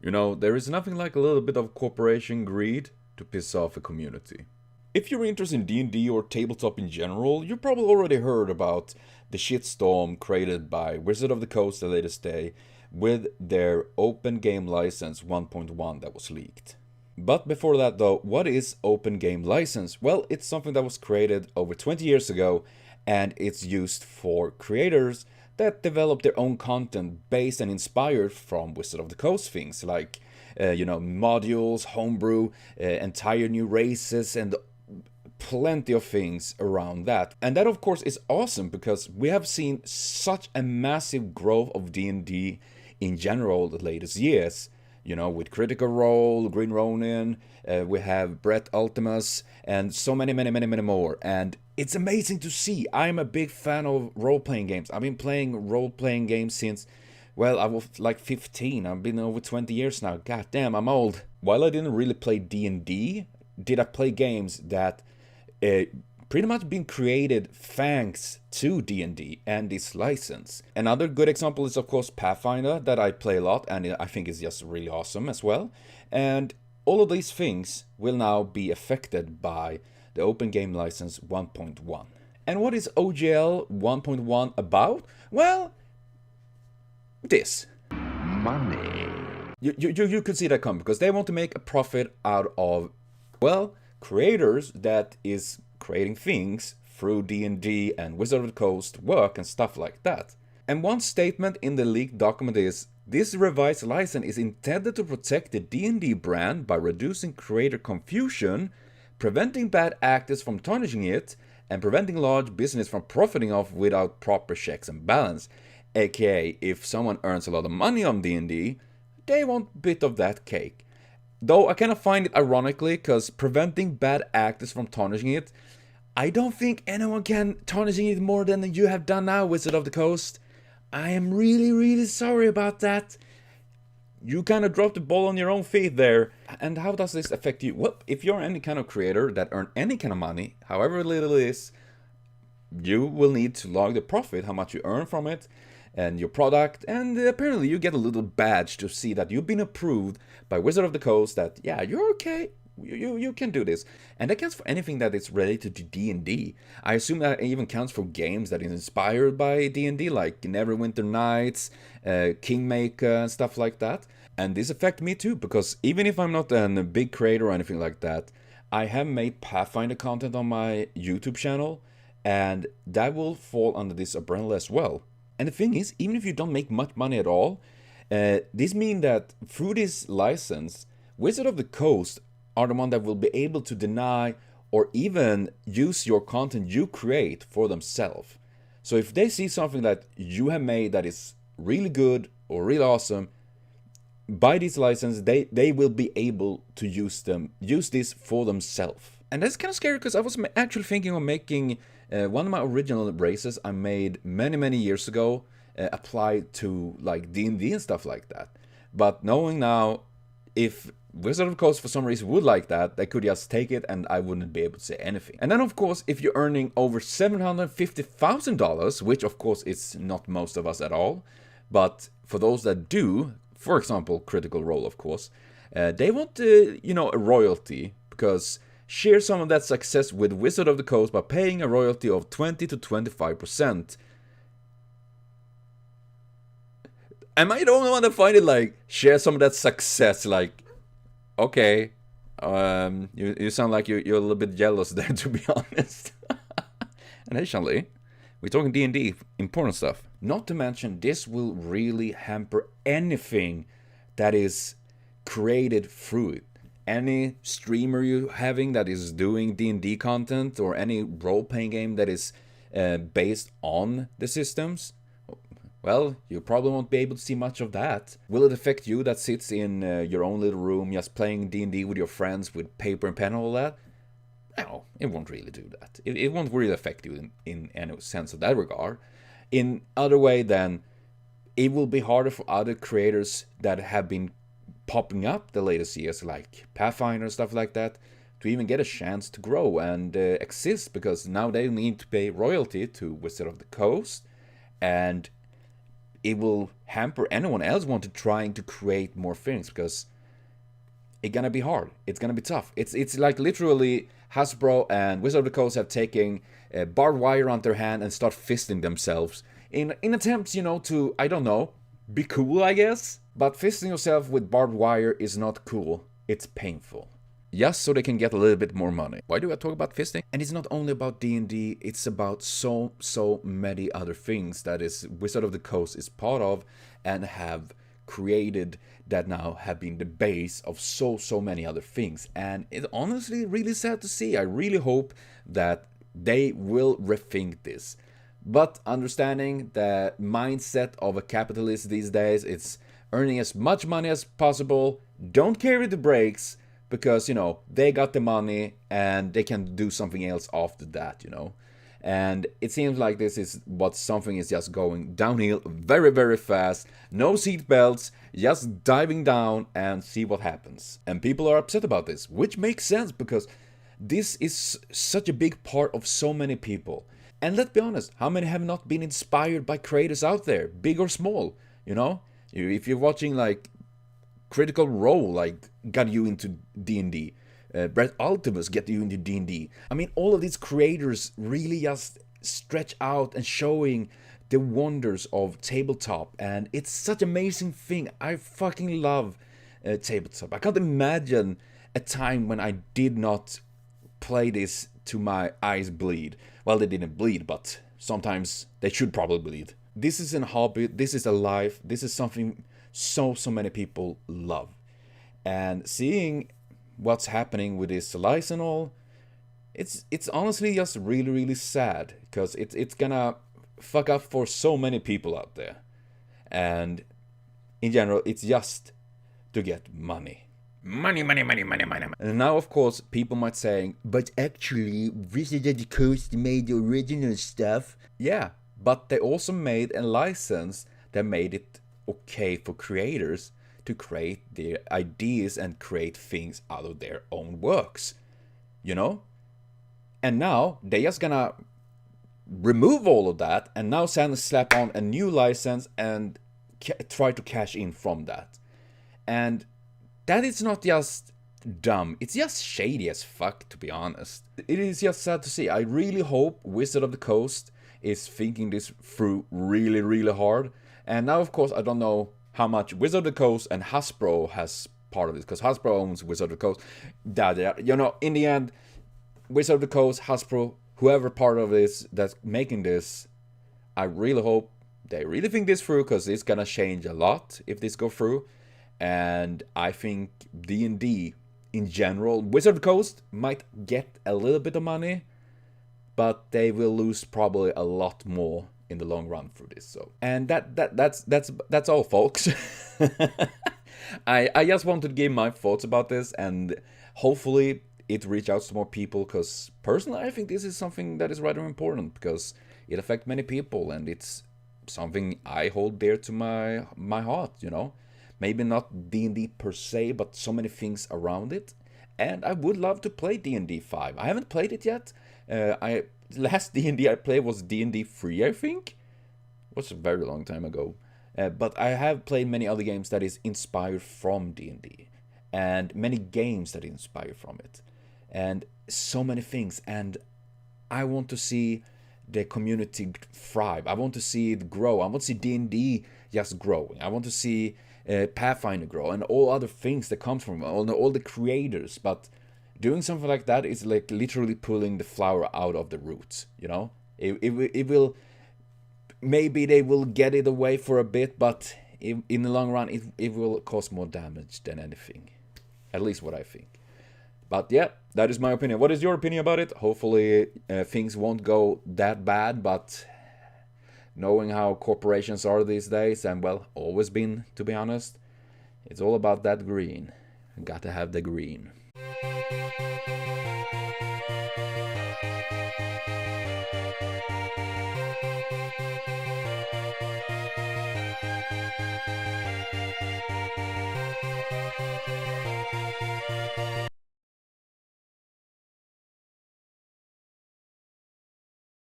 You know, there is nothing like a little bit of corporation greed to piss off a community. If you're interested in D&D or tabletop in general, you probably already heard about the shitstorm created by Wizard of the Coast the latest day with their open game license 1.1 that was leaked. But before that though, what is open game license? Well, it's something that was created over 20 years ago, and it's used for creators that develop their own content based and inspired from Wizard of the Coast things like modules, homebrew, entire new races, and plenty of things around that. And that of course is awesome because we have seen such a massive growth of D&D in general the latest years. You know, with Critical Role, Green Ronin, we have Brett Ultimus, and so many more. And it's amazing to see. I'm a big fan of role-playing games. I've been playing role-playing games since, well, I was like 15. I've been over 20 years now. God damn, I'm old. While I didn't really play D&D, did I play games that pretty much been created thanks to D&D and this license. Another good example is of course Pathfinder, that I play a lot and I think is just really awesome as well. And all of these things will now be affected by the Open Game License 1.1. And what is OGL 1.1 about? Well, this. Money. You could see that coming because they want to make a profit out of, well, creators that is creating things through D&D and Wizard of the Coast work and stuff like that. And one statement in the leaked document is, this revised license is intended to protect the D&D brand by reducing creator confusion, preventing bad actors from tarnishing it, and preventing large business from profiting off without proper checks and balance. AKA, if someone earns a lot of money on D&D, they want a bit of that cake. Though I kind of find it ironically, because preventing bad actors from tarnishing it, I don't think anyone can tarnishing it more than you have done now, Wizard of the Coast. I am really sorry about that. You kind of dropped the ball on your own feet there. And how does this affect you? Well, if you're any kind of creator that earn any kind of money, however little it is, you will need to log the profit, how much you earn from it, and your product, and apparently you get a little badge to see that you've been approved by Wizard of the Coast, that yeah, you're okay, you can do this. And that counts for anything that is related to D&D. I assume that even counts for games that is inspired by D&D, like Neverwinter Nights, Kingmaker, and stuff like that. And this affects me too, because even if I'm not a big creator or anything like that, I have made Pathfinder content on my YouTube channel, and that will fall under this umbrella as well. And the thing is, even if you don't make much money at all, this means that through this license, Wizard of the Coast are the one that will be able to deny or even use your content you create for themselves. So if they see something that you have made that is really good or really awesome, by this license, they will be able to use this for themselves. And that's kind of scary because I was actually thinking of making one of my original races I made many years ago applied to like D&D and stuff like that. But knowing now, if Wizard of the Coast for some reason would like that, they could just take it and I wouldn't be able to say anything. And then of course, if you're earning over $750,000, which of course is not most of us at all, but for those that do, for example, Critical Role of course, they want a royalty, because share some of that success with Wizard of the Coast by paying a royalty of 20 to 25%. Am I the only one that find it like, share some of that success, like, okay, you sound like you're a little bit jealous there, to be honest. And additionally, we're talking D&D, important stuff. Not to mention, this will really hamper anything that is created through it. Any streamer you having that is doing D&D content, or any role-playing game that is based on the systems, well, you probably won't be able to see much of that. Will it affect you that sits in your own little room just playing D&D with your friends with paper and pen and all that? No, it won't really do that. It won't really affect you in any sense of that regard. In other way, then, it will be harder for other creators that have been popping up the latest years, like Pathfinder and stuff like that, to even get a chance to grow and exist, because now they need to pay royalty to Wizard of the Coast, and it will hamper anyone else want to trying to create more things, because it's gonna be hard. It's gonna be tough. It's like literally Hasbro and Wizard of the Coast have taken barbed wire on their hand and start fisting themselves in attempts, you know, to, I don't know, be cool, I guess. But fisting yourself with barbed wire is not cool. It's painful. Just so they can get a little bit more money. Why do I talk about fisting? And it's not only about D&D, it's about so many other things that is Wizard of the Coast is part of and have created, that now have been the base of so many other things. And it's honestly really sad to see. I really hope that they will rethink this. But understanding the mindset of a capitalist these days, it's earning as much money as possible, don't carry the brakes, because, you know, they got the money and they can do something else after that, you know. And it seems like this is what something is just going downhill very fast. No seat belts, just diving down and see what happens. And people are upset about this, which makes sense because this is such a big part of so many people. And let's be honest, how many have not been inspired by creators out there, big or small, you know? If you're watching like Critical Role, like got you into D&D. Brett Ultimus get you into D&D. I mean, all of these creators really just stretch out and showing the wonders of tabletop, and it's such an amazing thing. I fucking love tabletop. I can't imagine a time when I did not play this to my eyes bleed. Well, they didn't bleed, but sometimes they should probably bleed. This is a hobby, this is a life, this is something so many people love. And seeing what's happening with this license and all, it's honestly just really sad, because it's gonna fuck up for so many people out there. And in general, it's just to get money. Money. And now, of course, people might say, but actually, Wizard of the Coast made the original stuff. Yeah, but they also made a license that made it okay for creators to create their ideas and create things out of their own works, you know? And now they're just gonna remove all of that and now slap on a new license and try to cash in from that. And that is not just dumb, it's just shady as fuck, to be honest. It is just sad to see. I really hope Wizard of the Coast is thinking this through really hard. And now, of course, I don't know how much Wizard of the Coast and Hasbro has part of this, because Hasbro owns Wizard of the Coast. You know, in the end, Wizard of the Coast, Hasbro, whoever part of this that's making this, I really hope they really think this through, because it's gonna change a lot if this go through. And I think D&D in general, Wizard of the Coast might get a little bit of money, but they will lose probably a lot more in the long run through this. So, and that's all, folks. I just wanted to give my thoughts about this, and hopefully it reach out to more people, because personally I think this is something that is rather important, because it affects many people and it's something I hold dear to my heart, you know. Maybe not D&D per se, but so many things around it. And I would love to play D&D 5. I haven't played it yet. Last D&D I played was D&D 3, I think. It was a very long time ago. But I have played many other games that is inspired from D&D. And many games that inspire from it. And so many things. And I want to see the community thrive. I want to see it grow. I want to see D&D just growing. I want to see Pathfinder grow and all other things that come from all the creators. But doing something like that is like literally pulling the flower out of the roots, you know? It will, maybe they will get it away for a bit, but in the long run it will cause more damage than anything. At least what I think. But yeah, that is my opinion. What is your opinion about it? Hopefully things won't go that bad, but knowing how corporations are these days, and well, always been, to be honest, it's all about that green. Got to have the green.